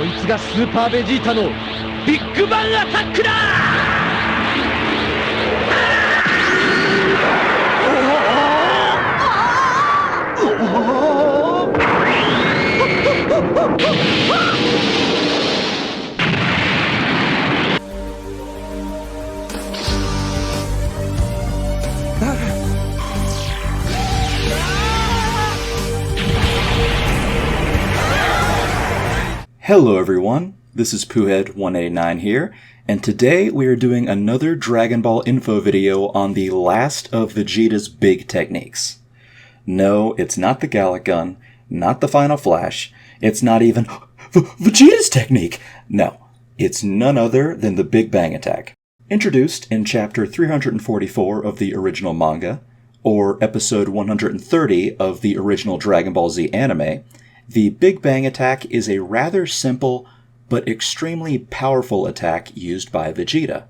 こいつがスーパーベジータのビッグバンアタックだHello everyone, this is Poohead189 here, and today we are doing another Dragon Ball info video on the last of Vegeta's big techniques. No, it's not the Gallic Gun, not the Final Flash, it's not even Vegeta's technique! No, it's none other than the Big Bang Attack. Introduced in chapter 344 of the original manga, or episode 130 of the original Dragon Ball Z anime, the Big Bang Attack is a rather simple but extremely powerful attack used by Vegeta.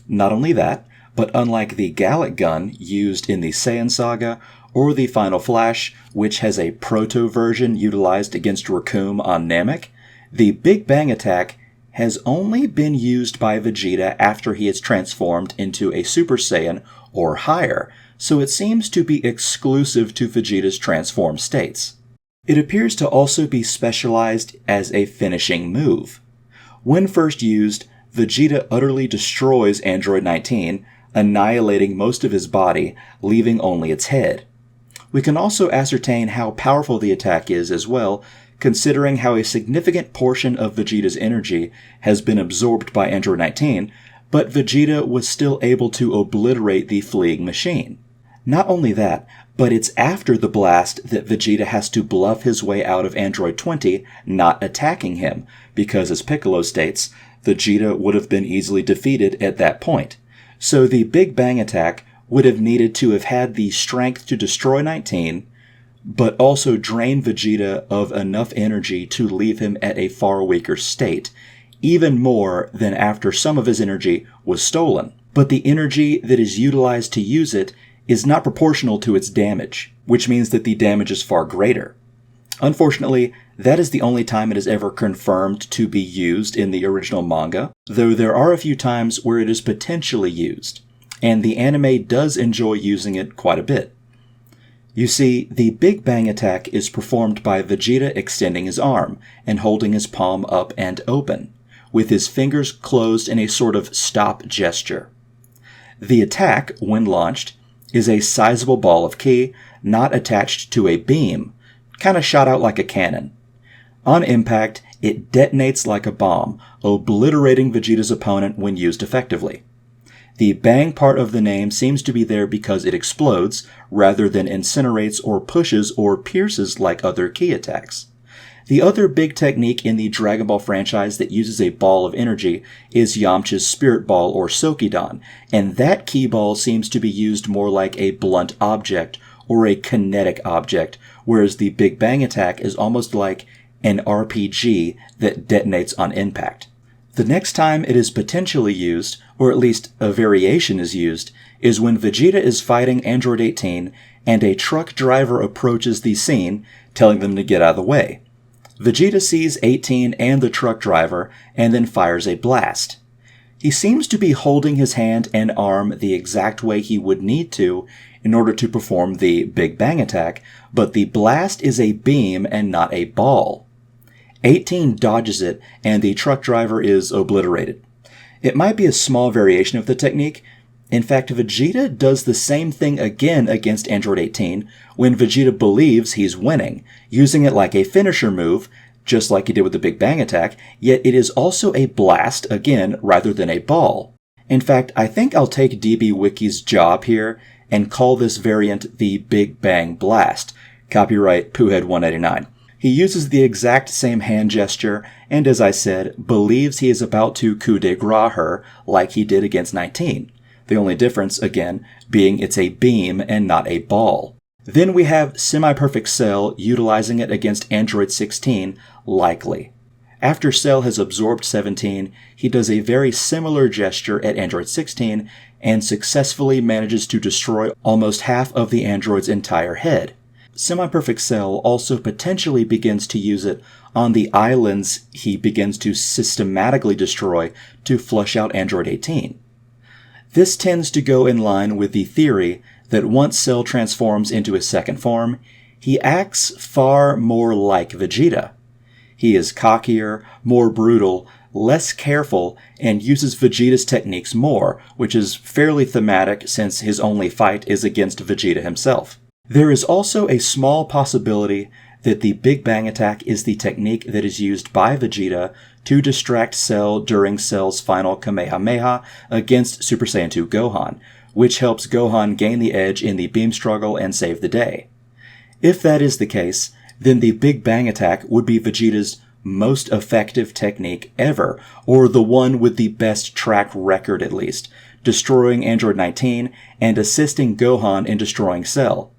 Not only that, but unlike the Gallic Gun used in the Saiyan Saga, or the Final Flash, which has a proto-version utilized against Recoome on Namek, the Big Bang Attack has only been used by Vegeta after he is transformed into a Super Saiyan or higher, so it seems to be exclusive to Vegeta's transformed states. It appears to also be specialized as a finishing move. When first used, Vegeta utterly destroys Android 19, annihilating most of his body, leaving only its head. We can also ascertain how powerful the attack is as well, considering how a significant portion of Vegeta's energy has been absorbed by Android 19, but Vegeta was still able to obliterate the fleeing machine. Not only that, but it's after the blast that Vegeta has to bluff his way out of Android 20, not attacking him, because as Piccolo states, Vegeta would have been easily defeated at that point. So the Big Bang Attack would have needed to have had the strength to destroy 19, but also drain Vegeta of enough energy to leave him at a far weaker state, even more than after some of his energy was stolen. But the energy that is utilized to use it is not proportional to its damage, which means that the damage is far greater. Unfortunately, that is the only time it is ever confirmed to be used in the original manga, though there are a few times where it is potentially used, and the anime does enjoy using it quite a bit. You see, the Big Bang Attack is performed by Vegeta extending his arm and holding his palm up and open, with his fingers closed in a sort of stop gesture. The attack, when launched, is a sizable ball of ki, not attached to a beam, kind of shot out like a cannon. On impact, it detonates like a bomb, obliterating Vegeta's opponent when used effectively. The bang part of the name seems to be there because it explodes, rather than incinerates or pushes or pierces like other ki attacks. The other big technique in the Dragon Ball franchise that uses a ball of energy is Yamcha's Spirit Ball or Sokidan, and that ki ball seems to be used more like a blunt object or a kinetic object, whereas the Big Bang Attack is almost like an RPG that detonates on impact. The next time it is potentially used, or at least a variation is used, is when Vegeta is fighting Android 18 and a truck driver approaches the scene, telling them to get out of the way. Vegeta sees 18 and the truck driver, and then fires a blast. He seems to be holding his hand and arm the exact way he would need to in order to perform the Big Bang Attack, but the blast is a beam and not a ball. 18 dodges it, and the truck driver is obliterated. It might be a small variation of the technique. In fact, Vegeta does the same thing again against Android 18 when Vegeta believes he's winning, using it like a finisher move, just like he did with the Big Bang Attack, yet it is also a blast again rather than a ball. In fact, I think I'll take DB Wiki's job here and call this variant the Big Bang Blast. Copyright Poohead189. He uses the exact same hand gesture, and as I said, believes he is about to coup de grace her like he did against 19. The only difference, again, being it's a beam and not a ball. Then we have Semi-Perfect Cell utilizing it against Android 16, likely. After Cell has absorbed 17, he does a very similar gesture at Android 16 and successfully manages to destroy almost half of the android's entire head. Semi-Perfect Cell also potentially begins to use it on the islands he begins to systematically destroy to flush out Android 18. This tends to go in line with the theory that once Cell transforms into his second form, he acts far more like Vegeta. He is cockier, more brutal, less careful, and uses Vegeta's techniques more, which is fairly thematic since his only fight is against Vegeta himself. There is also a small possibility that the Big Bang Attack is the technique that is used by Vegeta to distract Cell during Cell's final Kamehameha against Super Saiyan 2 Gohan, which helps Gohan gain the edge in the beam struggle and save the day. If that is the case, then the Big Bang Attack would be Vegeta's most effective technique ever, or the one with the best track record at least, destroying Android 19 and assisting Gohan in destroying Cell.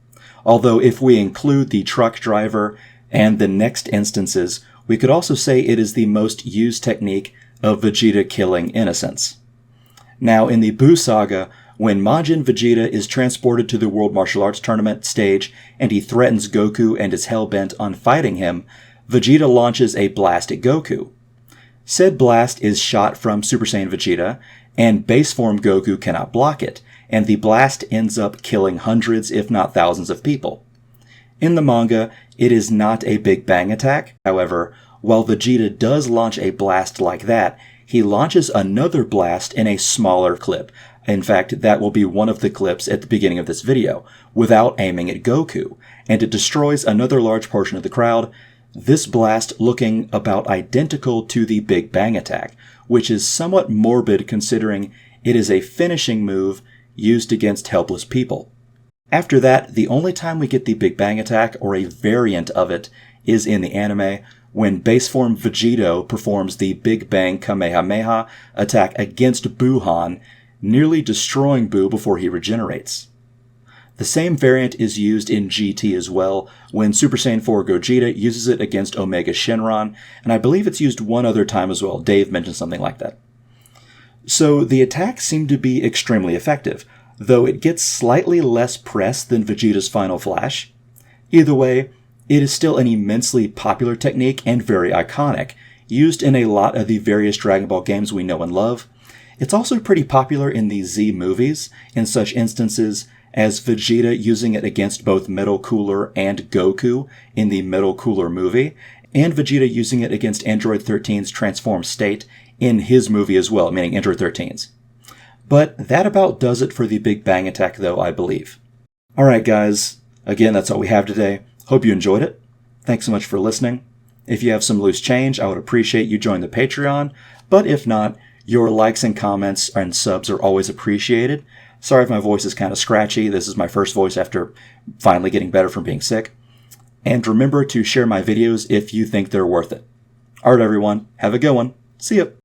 Although if we include the truck driver and the next instances, we could also say it is the most used technique of Vegeta killing innocents. Now in the Buu Saga, when Majin Vegeta is transported to the World Martial Arts Tournament stage and he threatens Goku and is hell-bent on fighting him, Vegeta launches a blast at Goku. Said blast is shot from Super Saiyan Vegeta, and base form Goku cannot block it, and the blast ends up killing hundreds if not thousands of people. In the manga, it is not a Big Bang Attack. However, while Vegeta does launch a blast like that, he launches another blast in a smaller clip. In fact, that will be one of the clips at the beginning of this video, without aiming at Goku, and it destroys another large portion of the crowd, this blast looking about identical to the Big Bang Attack, which is somewhat morbid considering it is a finishing move used against helpless people. After that, the only time we get the Big Bang Attack, or a variant of it, is in the anime, when base form Vegito performs the Big Bang Kamehameha attack against Buuhan, nearly destroying Buu before he regenerates. The same variant is used in GT as well, when Super Saiyan 4 Gogeta uses it against Omega Shenron, and I believe it's used one other time as well. Dave mentioned something like that. So the attacks seem to be extremely effective, though it gets slightly less press than Vegeta's Final Flash. Either way, it is still an immensely popular technique and very iconic, used in a lot of the various Dragon Ball games we know and love. It's also pretty popular in the Z movies, in such instances as Vegeta using it against both Metal Cooler and Goku in the Metal Cooler movie, and Vegeta using it against Android 13's transformed state in his movie as well, meaning Android 13's. But that about does it for the Big Bang Attack though, I believe. Alright guys, again that's all we have today. Hope you enjoyed it. Thanks so much for listening. If you have some loose change, I would appreciate you join the Patreon, but if not, your likes and comments and subs are always appreciated. Sorry if my voice is kind of scratchy. This is my first voice after finally getting better from being sick. And remember to share my videos if you think they're worth it. Alright everyone, have a good one. See ya!